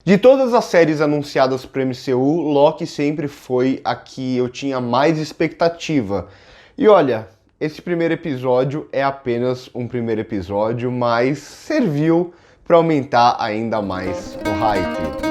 De todas as séries anunciadas para o MCU, Loki sempre foi a que eu tinha mais expectativa. E olha, esse primeiro episódio é apenas um primeiro episódio, mas serviu para aumentar ainda mais o hype.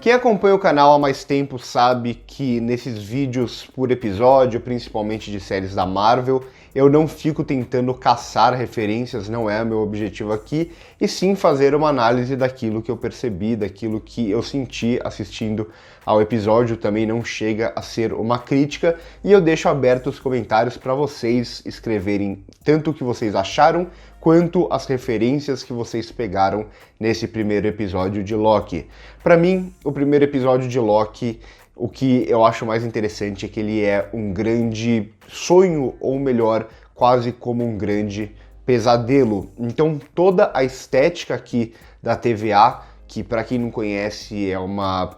Quem acompanha o canal há mais tempo sabe que nesses vídeos por episódio, principalmente de séries da Marvel, eu não fico tentando caçar referências, não é o meu objetivo aqui, e sim fazer uma análise daquilo que eu percebi, daquilo que eu senti assistindo ao episódio. Também não chega a ser uma crítica, e eu deixo aberto os comentários para vocês escreverem tanto o que vocês acharam, quanto as referências que vocês pegaram nesse primeiro episódio de Loki. Para mim, o primeiro episódio de Loki, o que eu acho mais interessante é que ele é um grande sonho, ou melhor, quase como um grande pesadelo. Então toda a estética aqui da TVA, que para quem não conhece é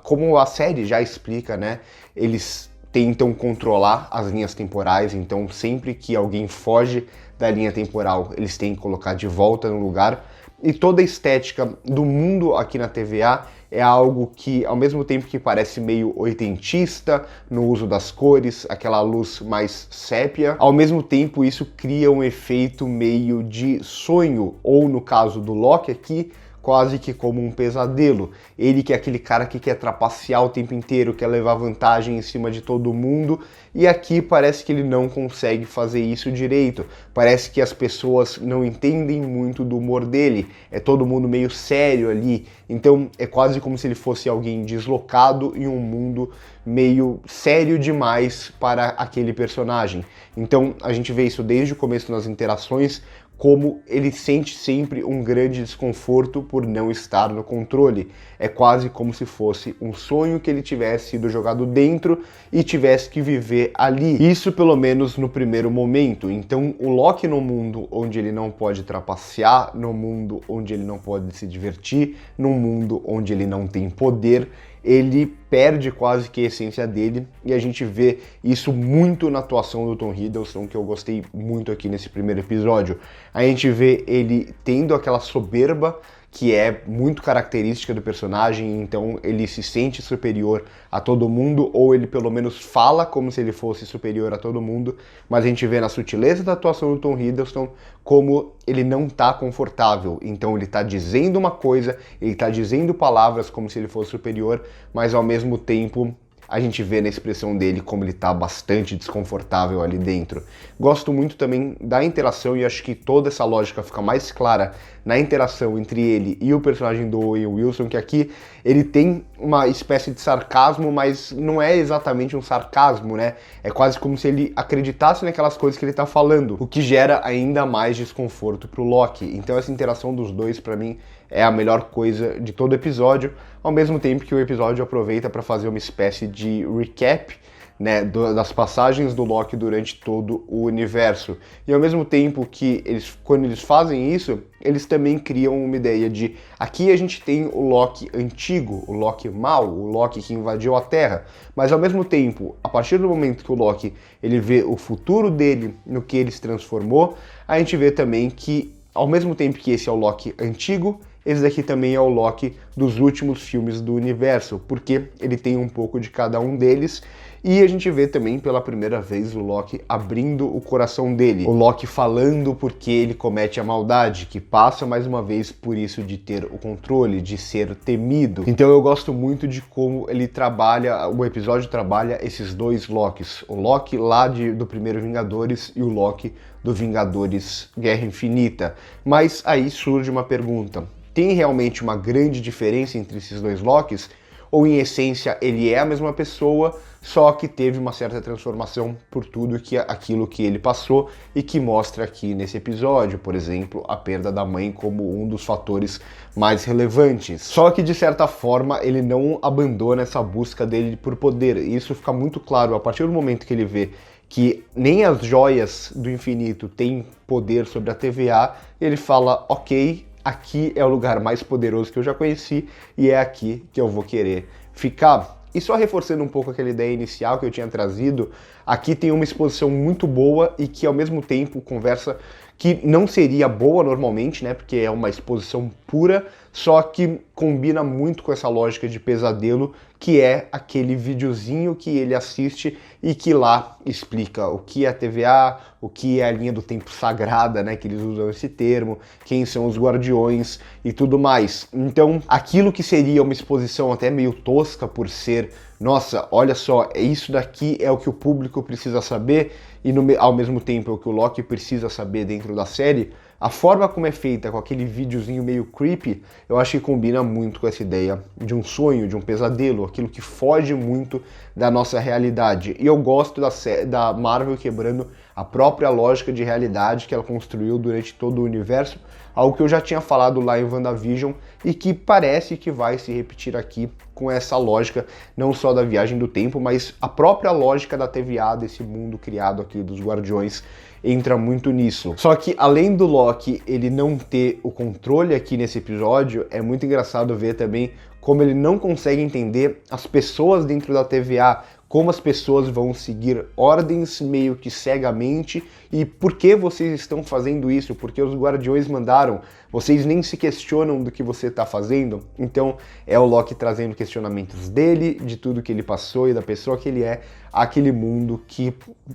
como a série já explica, né? Eles tentam controlar as linhas temporais, então sempre que alguém foge da linha temporal, eles têm que colocar de volta no lugar. E toda a estética do mundo aqui na TVA é algo que, ao mesmo tempo que parece meio oitentista no uso das cores, aquela luz mais sépia, ao mesmo tempo isso cria um efeito meio de sonho, ou no caso do Loki aqui, quase que como um pesadelo. Ele que é aquele cara que quer trapacear o tempo inteiro, quer levar vantagem em cima de todo mundo, e aqui parece que ele não consegue fazer isso direito. Parece que as pessoas não entendem muito do humor dele, é todo mundo meio sério ali, então é quase como se ele fosse alguém deslocado em um mundo meio sério demais para aquele personagem. Então a gente vê isso desde o começo nas interações, como ele sente sempre um grande desconforto por não estar no controle. É quase como se fosse um sonho que ele tivesse sido jogado dentro e tivesse que viver ali. Isso pelo menos no primeiro momento. Então o Loki no mundo onde ele não pode trapacear, no mundo onde ele não pode se divertir, num mundo onde ele não tem poder, ele perde quase que a essência dele, e a gente vê isso muito na atuação do Tom Hiddleston, que eu gostei muito aqui nesse primeiro episódio. A gente vê ele tendo aquela soberba que é muito característica do personagem, então ele se sente superior a todo mundo, ou ele pelo menos fala como se ele fosse superior a todo mundo, mas a gente vê na sutileza da atuação do Tom Hiddleston como ele não tá confortável. Então ele tá dizendo uma coisa, ele tá dizendo palavras como se ele fosse superior, mas ao mesmo tempo a gente vê na expressão dele como ele tá bastante desconfortável ali dentro. Gosto muito também da interação, e acho que toda essa lógica fica mais clara na interação entre ele e o personagem do Owen Wilson, que aqui ele tem uma espécie de sarcasmo, mas não é exatamente um sarcasmo, né? É quase como se ele acreditasse naquelas coisas que ele tá falando, o que gera ainda mais desconforto pro Loki. Então essa interação dos dois, pra mim, é a melhor coisa de todo o episódio, ao mesmo tempo que o episódio aproveita para fazer uma espécie de recap, né, das passagens do Loki durante todo o universo. E ao mesmo tempo que quando eles fazem isso, eles também criam uma ideia de aqui a gente tem o Loki antigo, o Loki mau, o Loki que invadiu a Terra, mas ao mesmo tempo, a partir do momento que o Loki ele vê o futuro dele no que ele se transformou, a gente vê também que ao mesmo tempo que esse é o Loki antigo, esse daqui também é o Loki dos últimos filmes do universo, porque ele tem um pouco de cada um deles, e a gente vê também pela primeira vez o Loki abrindo o coração dele, o Loki falando porque ele comete a maldade, que passa mais uma vez por isso de ter o controle, de ser temido. Então eu gosto muito de como ele trabalha, o episódio trabalha esses dois Lokis, o Loki lá do primeiro Vingadores e o Loki do Vingadores Guerra Infinita. Mas aí surge uma pergunta: tem realmente uma grande diferença entre esses dois Lokis? Ou em essência ele é a mesma pessoa, só que teve uma certa transformação por tudo aquilo que ele passou, e que mostra aqui nesse episódio, por exemplo, a perda da mãe como um dos fatores mais relevantes. Só que de certa forma ele não abandona essa busca dele por poder, e isso fica muito claro a partir do momento que ele vê que nem as joias do infinito têm poder sobre a TVA, ele fala, ok, aqui é o lugar mais poderoso que eu já conheci e é aqui que eu vou querer ficar. E só reforçando um pouco aquela ideia inicial que eu tinha trazido, aqui tem uma exposição muito boa e que ao mesmo tempo conversa que não seria boa normalmente, né, porque é uma exposição pura, só que combina muito com essa lógica de pesadelo, que é aquele videozinho que ele assiste e que lá explica o que é a TVA, o que é a linha do tempo sagrada, né, que eles usam esse termo, quem são os guardiões e tudo mais. Então, aquilo que seria uma exposição até meio tosca por ser, nossa, olha só, isso daqui é o que o público precisa saber e ao mesmo tempo é o que o Loki precisa saber dentro da série, a forma como é feita com aquele videozinho meio creepy, eu acho que combina muito com essa ideia de um sonho, de um pesadelo, aquilo que foge muito da nossa realidade. E eu gosto da Marvel quebrando a própria lógica de realidade que ela construiu durante todo o universo, algo que eu já tinha falado lá em WandaVision e que parece que vai se repetir aqui com essa lógica, não só da viagem do tempo, mas a própria lógica da TVA, desse mundo criado aqui dos Guardiões, entra muito nisso. Só que além do Loki ele não ter o controle aqui nesse episódio, é muito engraçado ver também como ele não consegue entender as pessoas dentro da TVA, como as pessoas vão seguir ordens meio que cegamente e por que vocês estão fazendo isso, porque os Guardiões mandaram, vocês nem se questionam do que você está fazendo. Então é o Loki trazendo questionamentos dele, de tudo que ele passou e da pessoa que ele é, àquele mundo que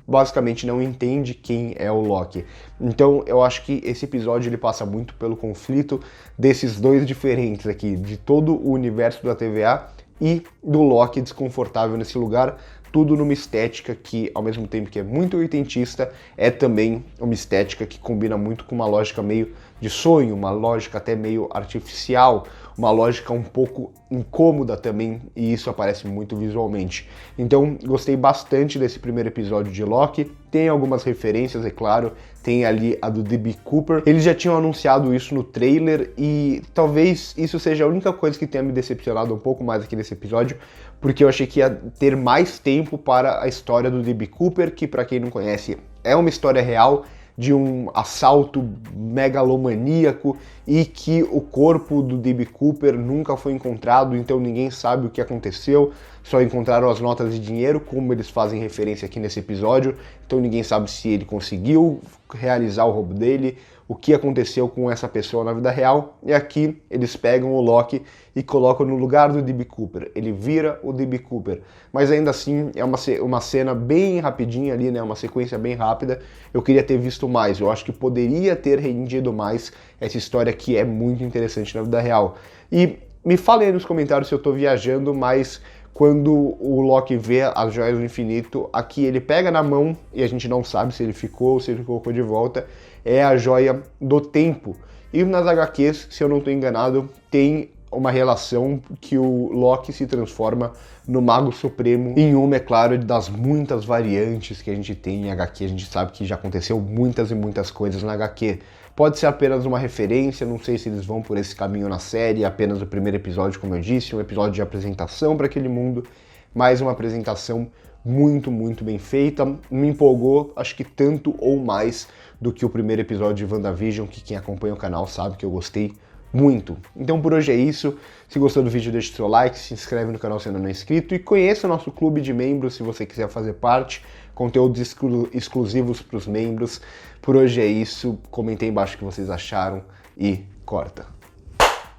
basicamente não entende quem é o Loki. Então eu acho que esse episódio ele passa muito pelo conflito desses dois diferentes aqui, de todo o universo da TVA e do Loki desconfortável nesse lugar, tudo numa estética que, ao mesmo tempo que é muito oitentista, é também uma estética que combina muito com uma lógica meio de sonho, uma lógica até meio artificial, uma lógica um pouco incômoda também, e isso aparece muito visualmente. Então, gostei bastante desse primeiro episódio de Loki. Tem algumas referências, é claro, tem ali a do D.B. Cooper. Eles já tinham anunciado isso no trailer e talvez isso seja a única coisa que tenha me decepcionado um pouco mais aqui nesse episódio, porque eu achei que ia ter mais tempo para a história do D.B. Cooper, que para quem não conhece é uma história real de um assalto megalomaníaco e que o corpo do D.B. Cooper nunca foi encontrado, então ninguém sabe o que aconteceu, só encontraram as notas de dinheiro, como eles fazem referência aqui nesse episódio, então ninguém sabe se ele conseguiu realizar o roubo dele, o que aconteceu com essa pessoa na vida real, e aqui eles pegam o Loki e colocam no lugar do D.B. Cooper, ele vira o D.B. Cooper, mas ainda assim é uma cena bem rapidinha ali, né, uma sequência bem rápida, eu queria ter visto mais, eu acho que poderia ter rendido mais essa história que é muito interessante na vida real. E me falem aí nos comentários se eu tô viajando, mas quando o Loki vê as joias do infinito, aqui ele pega na mão, e a gente não sabe se ele ficou ou se ele colocou de volta, é a joia do tempo. E nas HQs, se eu não estou enganado, tem uma relação que o Loki se transforma no Mago Supremo em uma, é claro, das muitas variantes que a gente tem em HQ. A gente sabe que já aconteceu muitas e muitas coisas na HQ. Pode ser apenas uma referência, não sei se eles vão por esse caminho na série, apenas o primeiro episódio, como eu disse, um episódio de apresentação para aquele mundo, mas uma apresentação muito, muito bem feita. Me empolgou, acho que tanto ou mais do que o primeiro episódio de WandaVision, que quem acompanha o canal sabe que eu gostei muito. Então por hoje é isso. Se gostou do vídeo, deixa o seu like, se inscreve no canal se ainda não é inscrito e conheça o nosso clube de membros se você quiser fazer parte, conteúdos exclusivos para os membros. Por hoje é isso. Comentem embaixo o que vocês acharam e corta.